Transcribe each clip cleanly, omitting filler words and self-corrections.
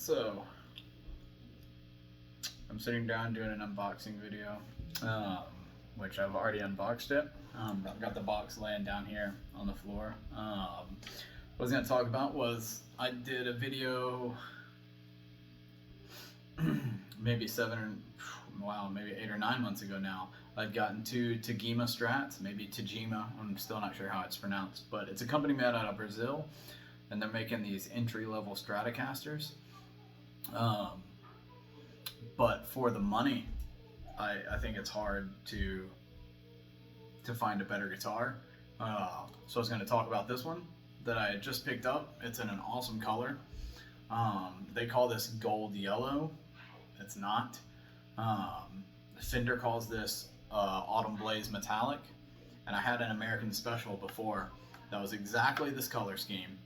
So, I'm sitting down doing an unboxing video, which I've already unboxed it. I've got the box laying down here on the floor. What I was going to talk about was I did a video maybe 8 or 9 months ago now. I'd gotten two Tagima Strats, maybe Tagima, I'm still not sure how it's pronounced, but it's a company made out of Brazil, and they're making these entry-level Stratocasters. But for the money, I think it's hard to find a better guitar. So I was going to talk about this one that I had just picked up. It's in an awesome color. They call this gold yellow. It's not. Fender calls this autumn blaze metallic, and I had an American Special before that was exactly this color scheme.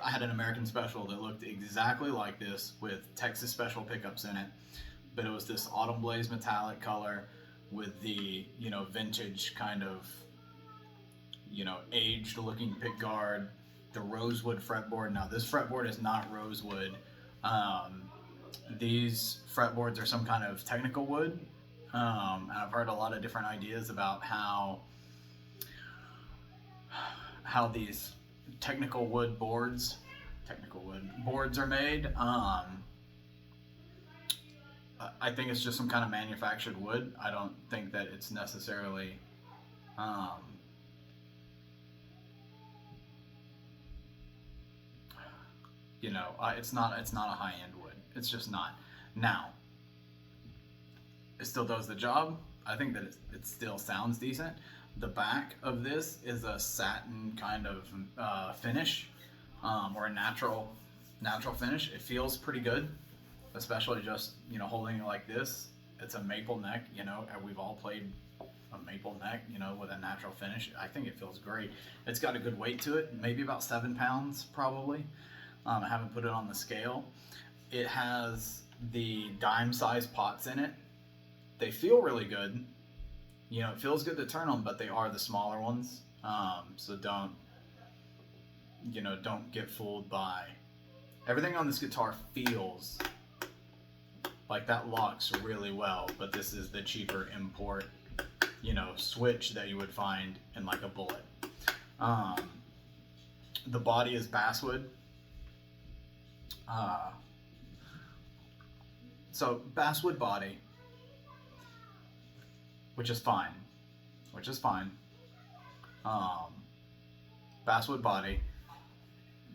I had an American Special that looked exactly like this with Texas Special pickups in it, but it was this autumn blaze metallic color with the, vintage kind of, aged looking pickguard, the rosewood fretboard. Now this fretboard is not rosewood. These fretboards are some kind of technical wood, and I've heard a lot of different ideas about how these technical wood boards are made. I think it's just some kind of manufactured wood. I don't think that it's necessarily it's not a high-end wood. It's just not. Now, it still does the job. I think that it still sounds decent. The back of this is a satin kind of finish, or a natural finish. It feels pretty good, especially just holding it like this. It's a maple neck, and we've all played a maple neck, with a natural finish. I think it feels great. It's got a good weight to it, maybe about 7 pounds probably. I haven't put it on the scale. It has the dime-sized pots in it. They feel really good. It feels good to turn them, but they are the smaller ones. So don't get fooled by everything on this guitar. Feels like that locks really well, but this is the cheaper import, switch that you would find in like a Bullet. The body is basswood. So basswood body, which is fine. Basswood body,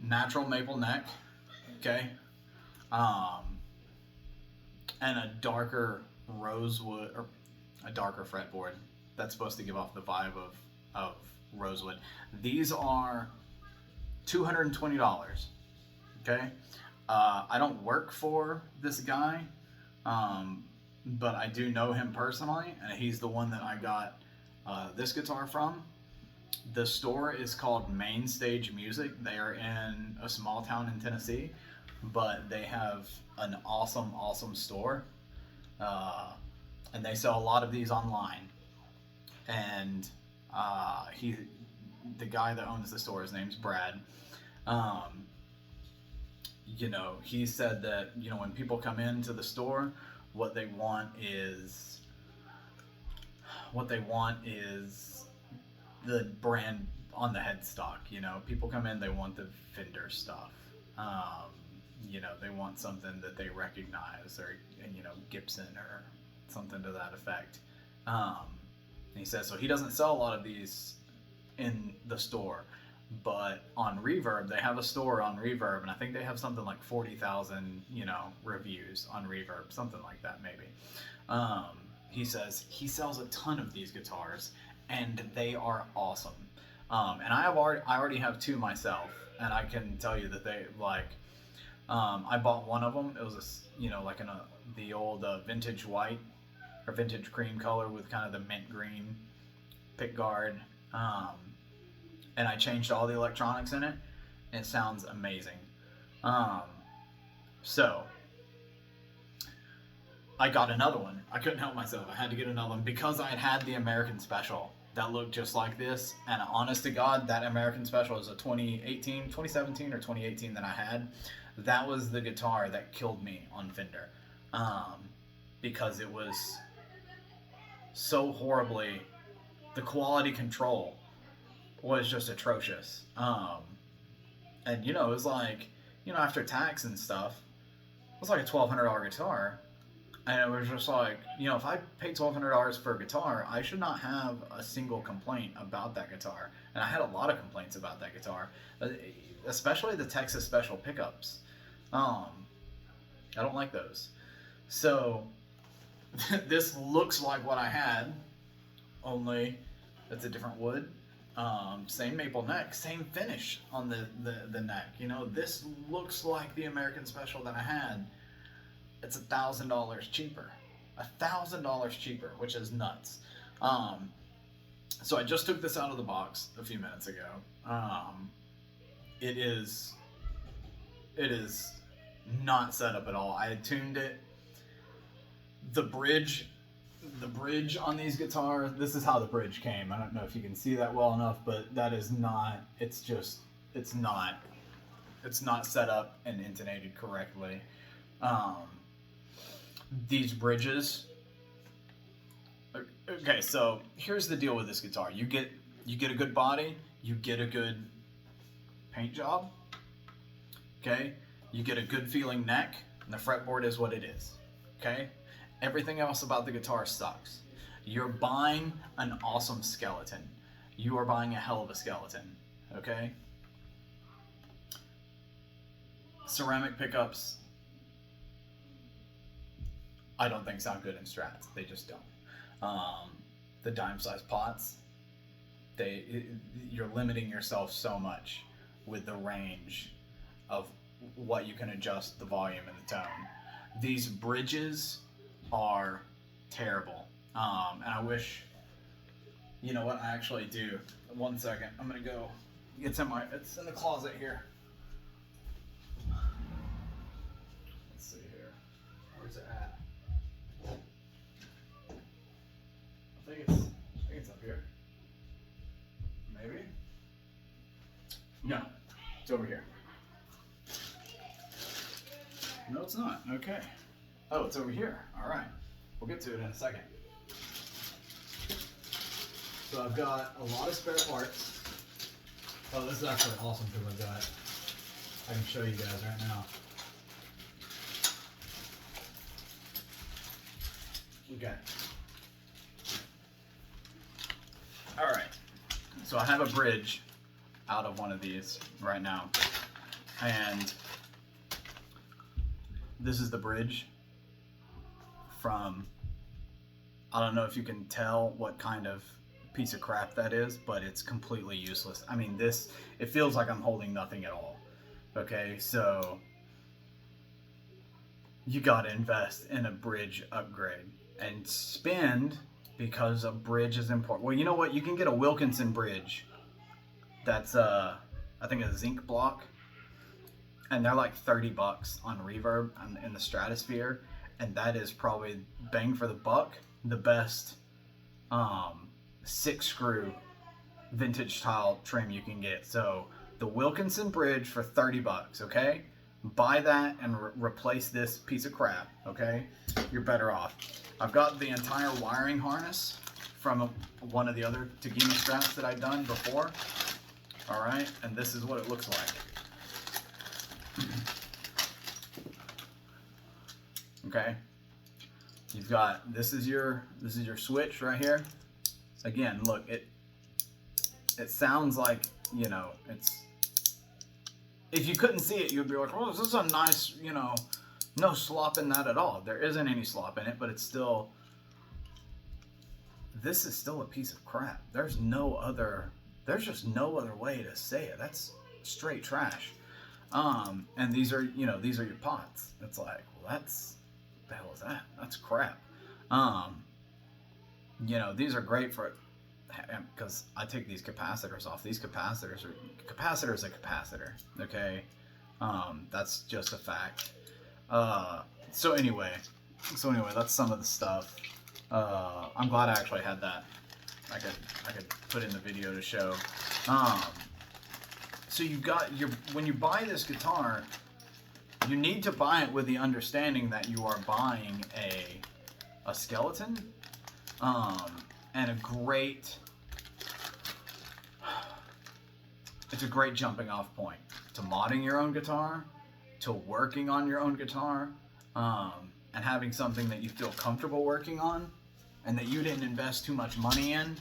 natural maple neck, okay, and a darker rosewood, or a darker fretboard that's supposed to give off the vibe of rosewood. These are $220, okay. I don't work for this guy, but I do know him personally, and he's the one that I got this guitar from. The store is called Main Stage Music. They are in a small town in Tennessee, but they have an awesome store, and they sell a lot of these online. And the guy that owns the store, his name's Brad. He said that, when people come into the store, what they want is the brand on the headstock. People come in, they want the Fender stuff. They want something that they recognize, or, Gibson or something to that effect. And he says, so he doesn't sell a lot of these in the store. But on Reverb, they have a store on Reverb, and I think they have something like 40,000, reviews on Reverb, something like that maybe. He says he sells a ton of these guitars, and they are awesome. And I already have two myself, and I can tell you that they I bought one of them. It was the old vintage white or vintage cream color with kind of the mint green pickguard. And I changed all the electronics in it, and it sounds amazing. So I got another one. I couldn't help myself. I had to get another one because I had the American Special, that looked just like this. And honest to God, that American Special is a 2017 or 2018 that I had. That was the guitar that killed me on Fender, because it was so horribly, the quality control was just atrocious. And you know, it was like, you know, after tax and stuff, it was like a $1,200 guitar. And it was just like, you know, if I paid $1,200 for a guitar, I should not have a single complaint about that guitar. And I had a lot of complaints about that guitar, especially the Texas Special pickups. I don't like those. So this looks like what I had, only it's a different wood. Same maple neck, same finish on the neck. You know, this looks like the American Special that I had. It's $1,000 cheaper. $1,000 cheaper, which is nuts. So I just took this out of the box a few minutes ago. It is not set up at all. I had tuned it. The bridge on these guitars, this is how the bridge came. I don't know if you can see that well enough, but that is not, it's not set up and intonated correctly. These bridges, okay, so here's the deal with this guitar. You get a good body, you get a good paint job, okay? You get a good feeling neck, and the fretboard is what it is, okay? Everything else about the guitar sucks. You're buying an awesome skeleton. You are buying a hell of a skeleton, okay? Ceramic pickups, I don't think sound good in Strats. They just don't. The dime size pots, you're limiting yourself so much with the range of what you can adjust the volume and the tone. These bridges are terrible. And I wish, you know what, I actually do. 1 second, I'm gonna go, it's in the closet here. Let's see here, where's it at? I think it's up here. Maybe? No, it's over here. No, it's not. Okay. Oh, it's over here. All right. We'll get to it in a second. So I've got a lot of spare parts. Oh, this is actually awesome because I can show you guys right now. Okay. All right. So I have a bridge out of one of these right now. And this is the bridge from, I don't know if you can tell what kind of piece of crap that is, but it's completely useless. I mean, it feels like I'm holding nothing at all. Okay, so you gotta invest in a bridge upgrade and spend, because a bridge is important. Well, you know what? You can get a Wilkinson bridge that's, I think a zinc block, and they're like $30 on Reverb in the Stratosphere, and that is probably, bang for the buck, the best 6-screw vintage style trim you can get. So the Wilkinson bridge for $30, okay? Buy that and replace this piece of crap, okay? You're better off. I've got the entire wiring harness from one of the other Tagima Strats that I've done before. All right, and this is what it looks like. Okay, you've got, this is your switch right here. Again, look, it sounds like, you know, if you couldn't see it, you'd be like, oh, this is a nice, you know, no slop in that at all. There isn't any slop in it, but it's still, this is still a piece of crap. There's just no other way to say it. That's straight trash. And these are, you know, these are your pots. It's like, well, what the hell is that? That's crap. You know, these are great for, because I take these capacitors off. These capacitor's a capacitor, okay? That's just a fact. So anyway, that's some of the stuff. I'm glad I actually had that I could put in the video to show. So you got when you buy this guitar, you need to buy it with the understanding that you are buying a skeleton, and it's a great jumping off point to modding your own guitar, to working on your own guitar, and having something that you feel comfortable working on, and that you didn't invest too much money in.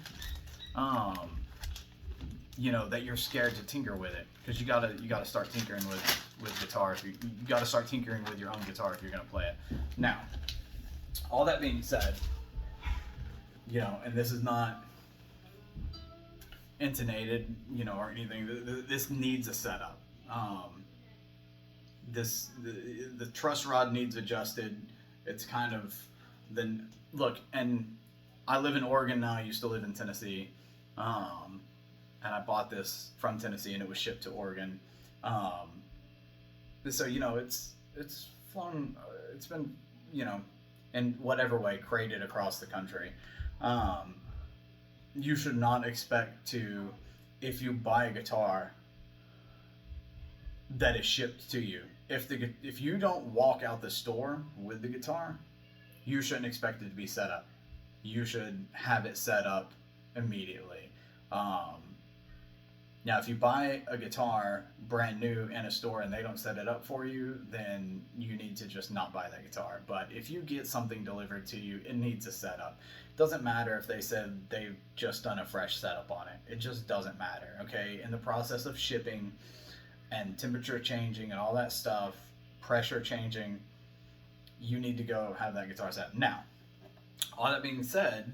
You know, that you're scared to tinker with it, because you gotta start tinkering with guitar. You gotta start tinkering with your own guitar if you're gonna play it. Now, all that being said, you know, and this is not intonated, you know, or anything. This needs a setup. The truss rod needs adjusted. It's kind of look, and I live in Oregon now. I used to live in Tennessee. And I bought this from Tennessee, and it was shipped to Oregon. So, you know, it's flown, it's been, you know, in whatever way, crated across the country. You should not expect to, if you buy a guitar that is shipped to you, if you don't walk out the store with the guitar, you shouldn't expect it to be set up. You should have it set up immediately. Now, if you buy a guitar brand new in a store and they don't set it up for you, then you need to just not buy that guitar. But if you get something delivered to you, it needs a setup. It doesn't matter if they said they've just done a fresh setup on it. It just doesn't matter, okay? In the process of shipping and temperature changing and all that stuff, pressure changing, you need to go have that guitar set. Now, all that being said,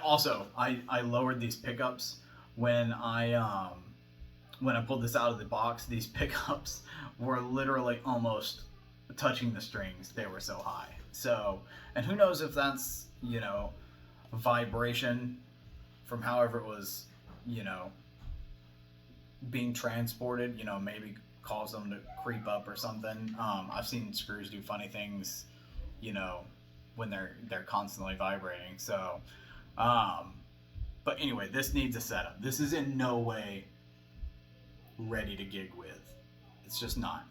also, I lowered these pickups when I pulled this out of the box. These pickups were literally almost touching the strings. They were so high. So, and who knows if that's, you know, vibration from however it was, you know, being transported, you know, maybe cause them to creep up or something. I've seen screws do funny things, you know, when they're constantly vibrating. So, but anyway, this needs a setup. This is in no way ready to gig with. It's just not.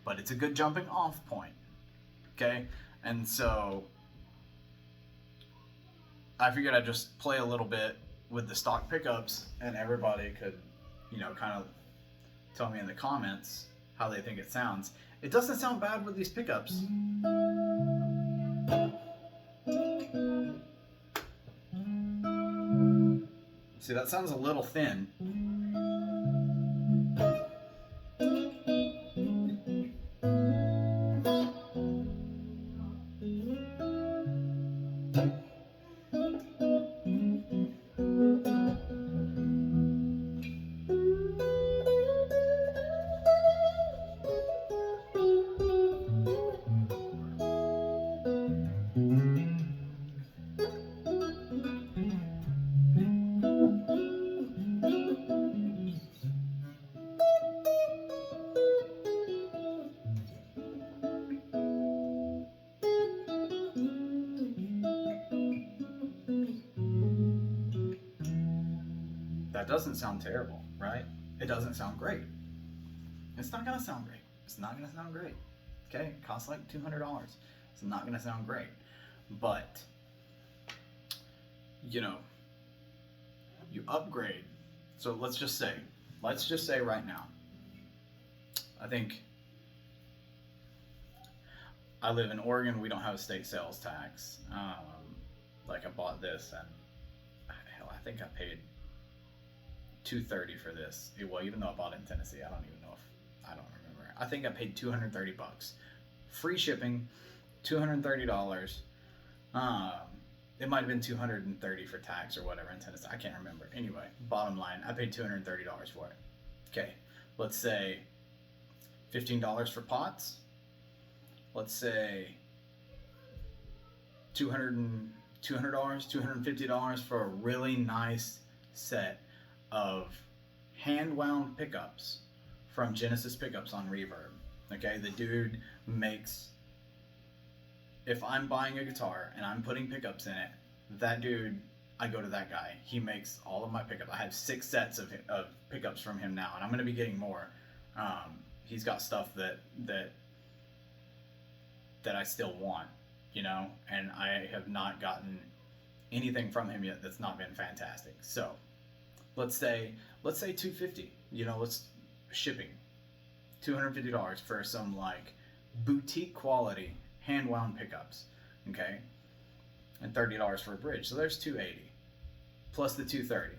But it's a good jumping off point. Okay? And so I figured I'd just play a little bit with the stock pickups, and everybody could, you know, kind of tell me in the comments how they think it sounds. It doesn't sound bad with these pickups. See, that sounds a little thin. That doesn't sound terrible, right? It doesn't sound great. It's not gonna sound great. It's not gonna sound great. Okay, it costs like $200. It's not gonna sound great. But, you know, you upgrade. So let's just say right now, I think I live in Oregon. We don't have a state sales tax. Like, I bought this, and hell, I think I paid $230 for this. Well, even though I bought it in Tennessee, I don't remember. I think I paid $230. Free shipping, $230. It might have been $230 for tax or whatever in Tennessee. I can't remember. Anyway, bottom line, I paid $230 for it. Okay, let's say $15 for pots. Let's say $250 for a really nice set of hand wound pickups from Genesis Pickups on Reverb. Okay, the dude makes, if I'm buying a guitar and I'm putting pickups in it, that dude I go to that guy. He makes all of my pickups. I have 6 sets of pickups from him now, and I'm going to be getting more. He's got stuff that I still want, you know, and I have not gotten anything from him yet that's not been fantastic. So let's say $250, you know, let's shipping $250 for some like boutique quality hand wound pickups, okay, and $30 for a bridge. So there's $280 plus the $230.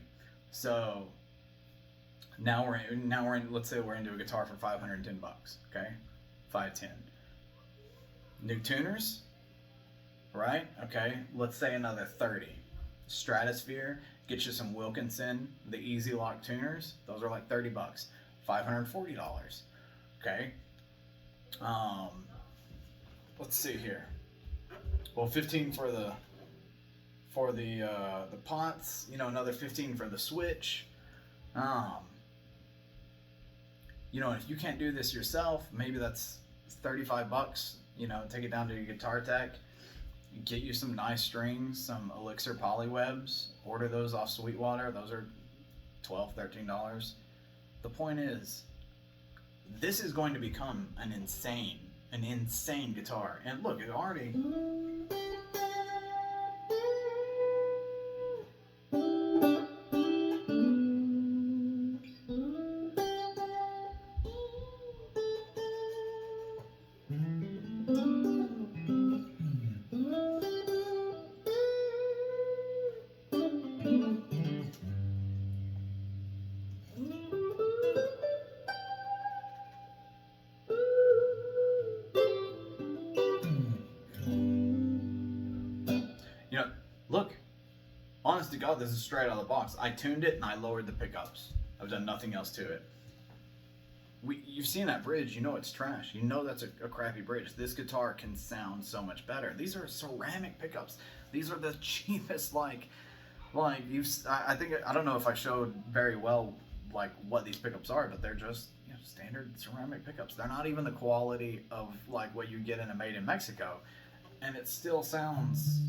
So now we're in, let's say we're into a guitar for $510, okay, 510. New tuners, right? Okay, let's say another 30. Stratosphere, get you some Wilkinson, the Easy Lock tuners. Those are like $30, $540. Okay. Let's see here. Well, 15 for the pots. You know, another 15 for the switch. You know, if you can't do this yourself, maybe that's $35. You know, take it down to your guitar tech. Get you some nice strings, some Elixir polywebs. Order those off Sweetwater. Those are $12, $13. The point is, this is going to become an insane guitar. And look, it already... You know, look, honest to God, this is straight out of the box. I tuned it and I lowered the pickups. I've done nothing else to it. You've seen that bridge, you know it's trash. You know that's a crappy bridge. This guitar can sound so much better. These are ceramic pickups. These are the cheapest, I think, I don't know if I showed very well like what these pickups are, but they're just, you know, standard ceramic pickups. They're not even the quality of like what you get in a Made in Mexico, and it still sounds...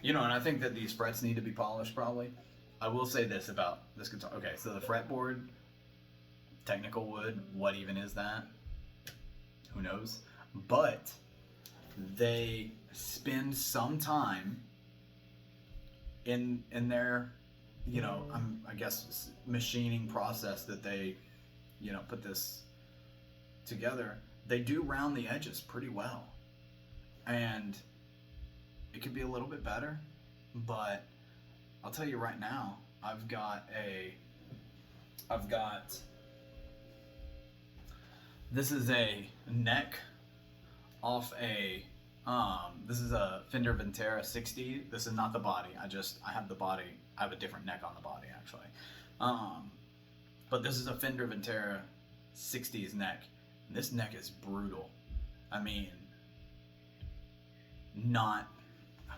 You know, and I think that these frets need to be polished probably. I will say this about this guitar. Okay, so the fretboard, technical wood, what even is that? Who knows? But they spend some time in their, you know, I guess machining process that they, you know, put this together. They do round the edges pretty well, and it could be a little bit better, but I'll tell you right now, this is a neck off this is a Fender Ventera 60. This is not the body. I have the body. I have a different neck on the body actually. But this is a Fender Ventera 60s neck. And this neck is brutal. I mean, I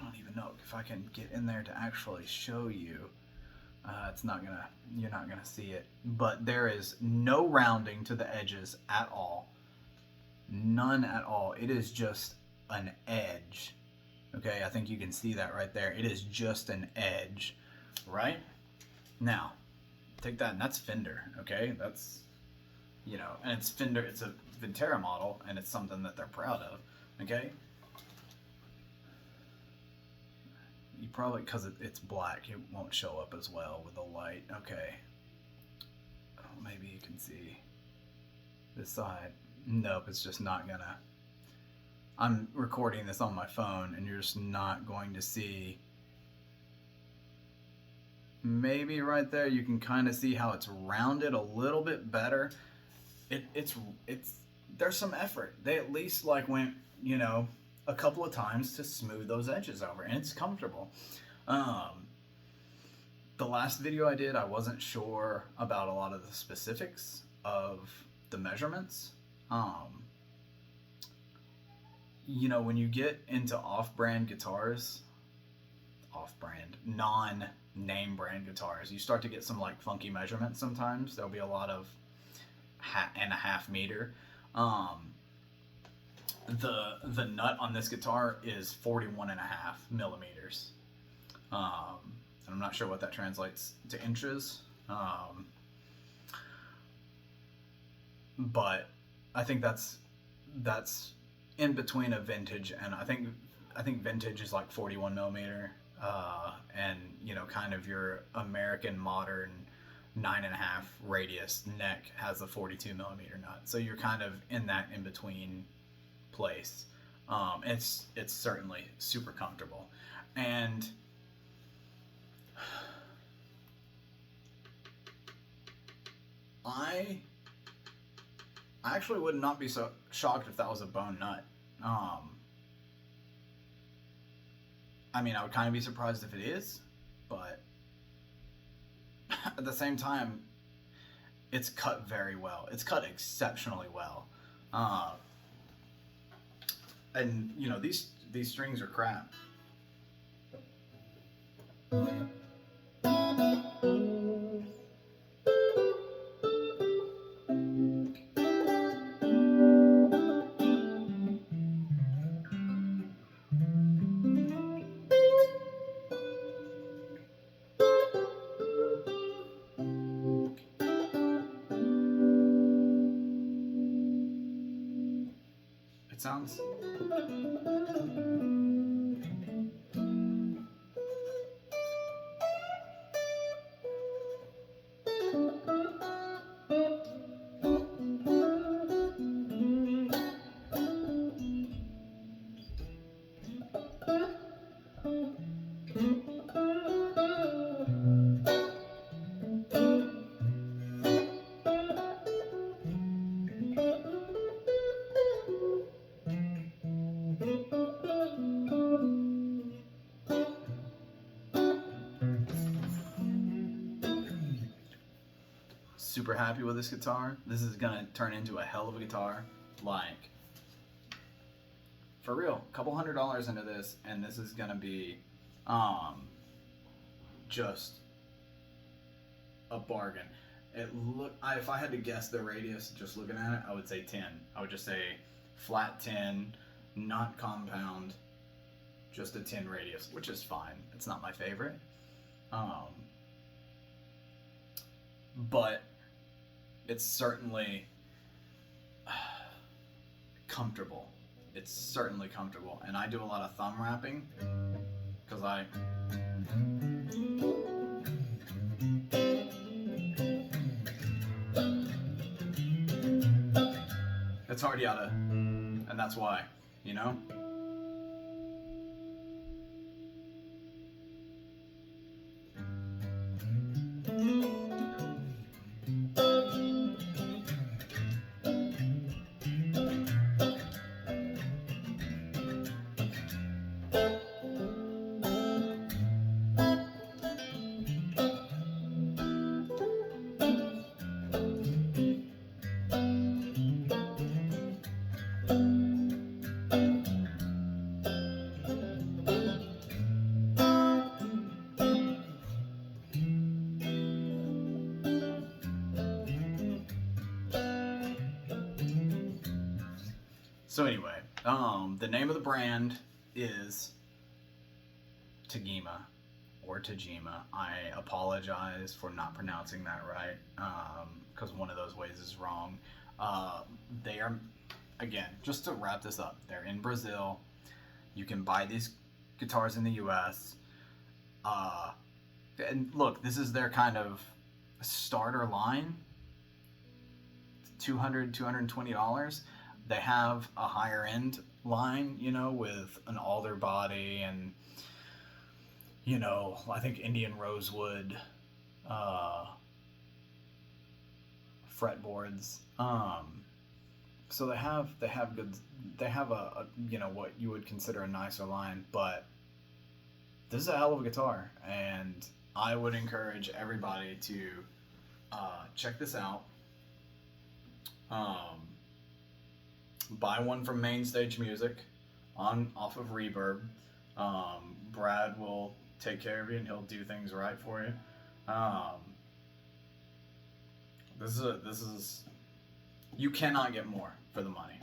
don't even know if I can get in there to actually show you. You're not gonna see it, but there is no rounding to the edges at all. None at all. It is just an edge. Okay, I think you can see that right there. It is just an edge, right? Now, take that, and that's Fender, okay? That's, you know, and it's Fender, it's a Ventera model, and it's something that they're proud of, okay? You probably, because it's black, it won't show up as well with the light. Okay. Oh, maybe you can see this side. Nope, it's just not gonna. I'm recording this on my phone, and you're just not going to see. Maybe right there you can kind of see how it's rounded a little bit better. It's there's some effort. They at least like went, you know, a couple of times to smooth those edges over, and it's comfortable. The last video I did, I wasn't sure about a lot of the specifics of the measurements. you know, when you get into off-brand guitars, off-brand, non-name brand guitars, you start to get some like funky measurements sometimes. There'll be a lot of 1.5 meter. The nut on this guitar is 41.5 millimeters. And I'm not sure what that translates to inches. But I think that's in between a vintage, and I think vintage is like 41 millimeter, and you know, kind of your American modern 9.5 radius neck has a 42 millimeter nut. So you're kind of in that in between place. It's certainly super comfortable, and I actually would not be so shocked if that was a bone nut. I mean, I would kind of be surprised if it is, but at the same time, it's cut very well. It's cut exceptionally well. And you know, these strings are crap. It sounds... super happy with this guitar. This is gonna turn into a hell of a guitar. Like, for real, a couple $100 into this, and this is gonna be just a bargain. If I had to guess the radius just looking at it, I would say 10. I would just say flat 10, not compound, just a 10 radius, which is fine. It's not my favorite. But it's certainly comfortable. It's certainly comfortable. And I do a lot of thumb wrapping because it's already out of, and that's why, you know? So anyway, the name of the brand is Tagima, or Tagima. I apologize for not pronouncing that right, because one of those ways is wrong. They are, again, just to wrap this up, they're in Brazil. You can buy these guitars in the US. And look, this is their kind of starter line. $200, $220. They have a higher end line, you know, with an alder body and, you know, I think Indian rosewood fretboards. So they have a you know, what you would consider a nicer line, but this is a hell of a guitar, and I would encourage everybody to check this out. Buy one from Mainstage Music. off of Reverb. Brad will take care of you and he'll do things right for you. This is you cannot get more for the money.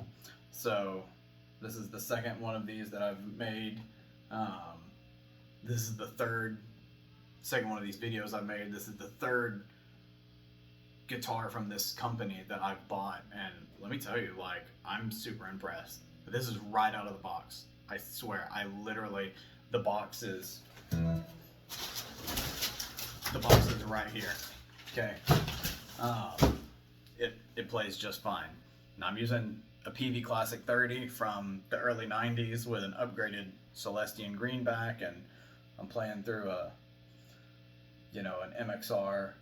So this is the second one of these that I've made. This is the second one of these videos I've made. This is the third guitar from this company that I've bought, and let me tell you, like, I'm super impressed. This is right out of the box. I swear, the box is right here. Okay. It plays just fine. Now I'm using a PV Classic 30 from the early 90s with an upgraded Celestian greenback, and I'm playing through an MXR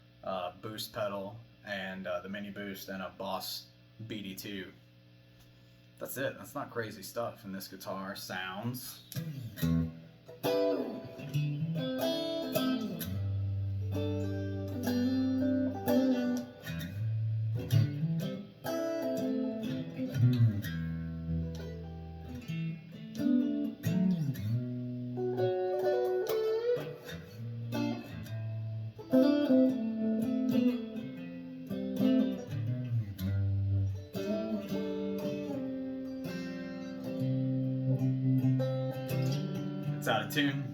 boost pedal and the mini boost and a Boss BD2. That's it. That's not crazy stuff. And this guitar sounds it's out of tune.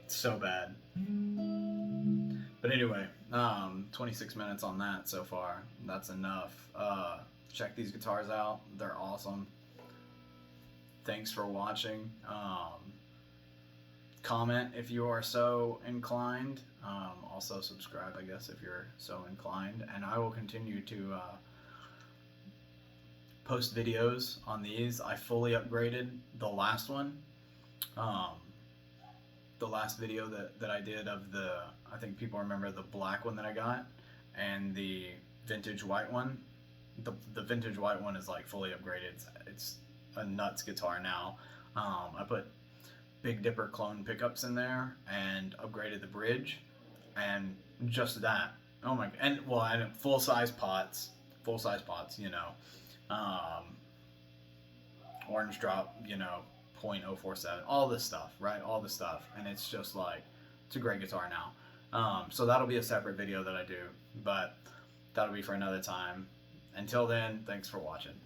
It's so bad. But anyway, 26 minutes on that so far. That's enough. Check these guitars out. They're awesome. Thanks for watching. Comment if you are so inclined. Also subscribe, I guess, if you're so inclined. And I will continue to post videos on these. I fully upgraded the last one. The last video that I did of I think people remember the black one that I got, and the vintage white one. The vintage white one is like fully upgraded. It's a nuts guitar now. I put Big Dipper clone pickups in there and upgraded the bridge, and just that. Oh my! And full size pots, orange drop, 0.047, all this stuff, right? All this stuff, and it's just like, it's a great guitar now. So that'll be a separate video that I do, but that'll be for another time. Until then, thanks for watching.